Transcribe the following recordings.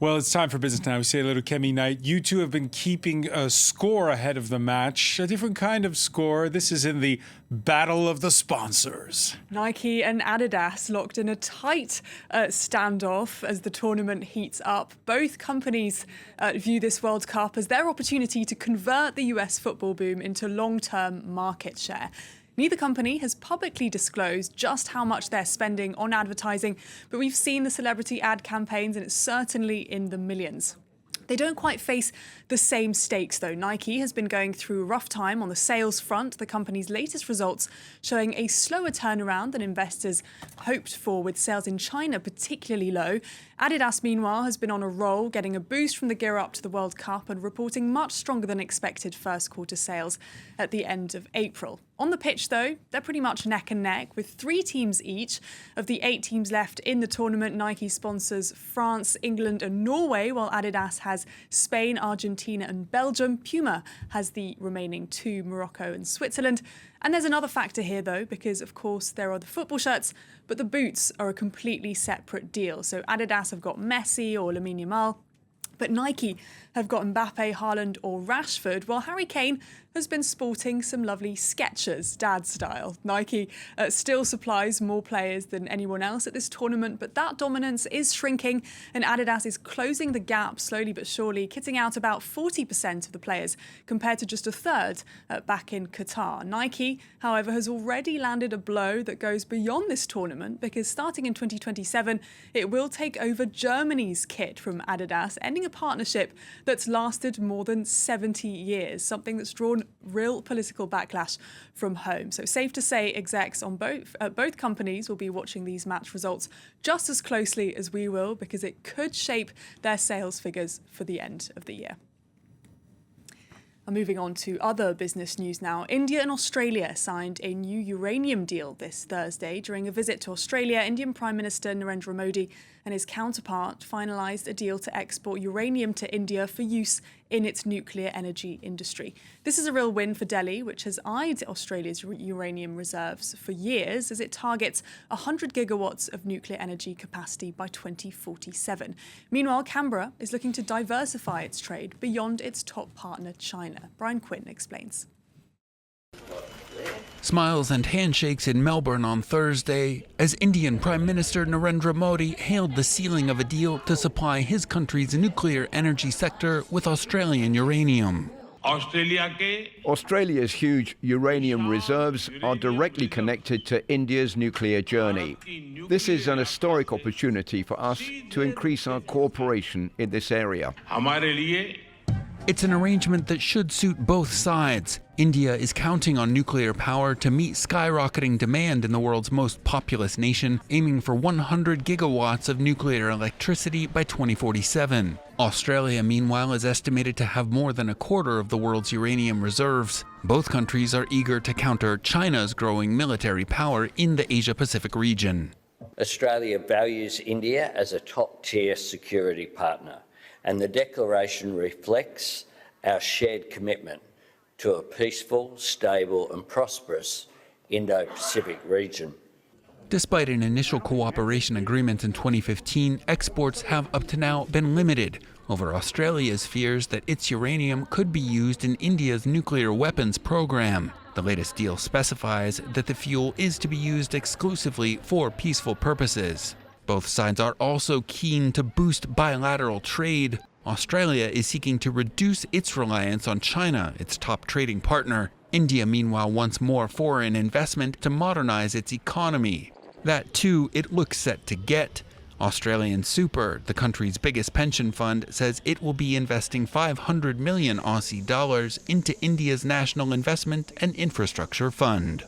Well, it's time for business now. We say hello to Kemi Knight. You two have been keeping a score ahead of the match, a different kind of score. This is in the battle of the sponsors. Nike and Adidas locked in a tight standoff as the tournament heats up. Both companies view this World Cup as their opportunity to convert the US football boom into long-term market share. Neither company has publicly disclosed just how much they're spending on advertising, but we've seen the celebrity ad campaigns and it's certainly in the millions. They don't quite face the same stakes, though. Nike has been going through a rough time on the sales front, the company's latest results showing a slower turnaround than investors hoped for, with sales in China particularly low. Adidas, meanwhile, has been on a roll, getting a boost from the gear up to the World Cup and reporting much stronger than expected first quarter sales at the end of April. On the pitch, though, they're pretty much neck and neck, with 3 teams each. Of the 8 teams left in the tournament, Nike sponsors France, England and Norway, while Adidas has Spain, Argentina and Belgium. Puma has the remaining 2, Morocco and Switzerland. And there's another factor here, though, because, of course, there are the football shirts, but the boots are a completely separate deal. So Adidas have got Messi or Lamine Yamal, but Nike have got Mbappe, Haaland or Rashford, while Harry Kane has been sporting some lovely Skechers, dad style. Nike still supplies more players than anyone else at this tournament, but that dominance is shrinking and Adidas is closing the gap slowly but surely, kitting out about 40% of the players compared to just a third back in Qatar. Nike, however, has already landed a blow that goes beyond this tournament because starting in 2027, it will take over Germany's kit from Adidas, ending a partnership that's lasted more than 70 years, something that's drawn real political backlash from home. So safe to say execs on both companies will be watching these match results just as closely as we will, because it could shape their sales figures for the end of the year. Moving on to other business news now. India and Australia signed a new uranium deal this Thursday. During a visit to Australia, Indian Prime Minister Narendra Modi and his counterpart finalised a deal to export uranium to India for use in its nuclear energy industry. This is a real win for Delhi, which has eyed Australia's uranium reserves for years as it targets 100 gigawatts of nuclear energy capacity by 2047. Meanwhile, Canberra is looking to diversify its trade beyond its top partner, China. Brian Quinn explains. Smiles and handshakes in Melbourne on Thursday as Indian Prime Minister Narendra Modi hailed the sealing of a deal to supply his country's nuclear energy sector with Australian uranium. Australia's huge uranium reserves are directly connected to India's nuclear journey. This is an historic opportunity for us to increase our cooperation in this area. It's an arrangement that should suit both sides. India is counting on nuclear power to meet skyrocketing demand in the world's most populous nation, aiming for 100 gigawatts of nuclear electricity by 2047. Australia, meanwhile, is estimated to have more than a quarter of the world's uranium reserves. Both countries are eager to counter China's growing military power in the Asia-Pacific region. Australia values India as a top-tier security partner, and the declaration reflects our shared commitment to a peaceful, stable and prosperous Indo-Pacific region. Despite an initial cooperation agreement in 2015, exports have up to now been limited over Australia's fears that its uranium could be used in India's nuclear weapons program. The latest deal specifies that the fuel is to be used exclusively for peaceful purposes. Both sides are also keen to boost bilateral trade. Australia is seeking to reduce its reliance on China, its top trading partner. India, meanwhile, wants more foreign investment to modernize its economy. That, too, it looks set to get. Australian Super, the country's biggest pension fund, says it will be investing 500 million Aussie dollars into India's National Investment and Infrastructure Fund.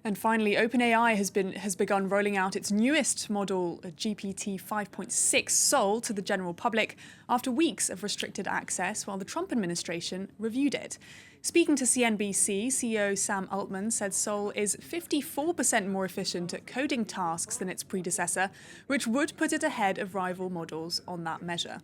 And finally, OpenAI has begun rolling out its newest model, GPT 5.6 Sol, to the general public after weeks of restricted access while the Trump administration reviewed it. Speaking to CNBC, CEO Sam Altman said Sol is 54% more efficient at coding tasks than its predecessor, which would put it ahead of rival models on that measure.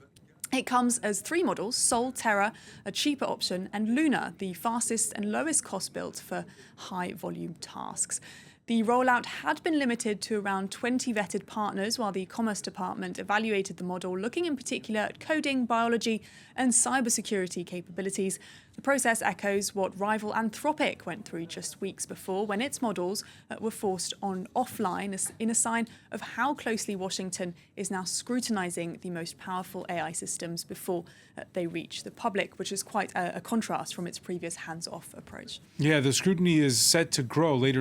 It comes as 3 models: Sol, Terra, a cheaper option, and Luna, the fastest and lowest cost built for high volume tasks. The rollout had been limited to around 20 vetted partners, while the Commerce Department evaluated the model, looking in particular at coding, biology, and cybersecurity capabilities. The process echoes what rival Anthropic went through just weeks before, when its models were forced on offline in a sign of how closely Washington is now scrutinizing the most powerful AI systems before they reach the public, which is quite a contrast from its previous hands-off approach. Yeah, the scrutiny is set to grow later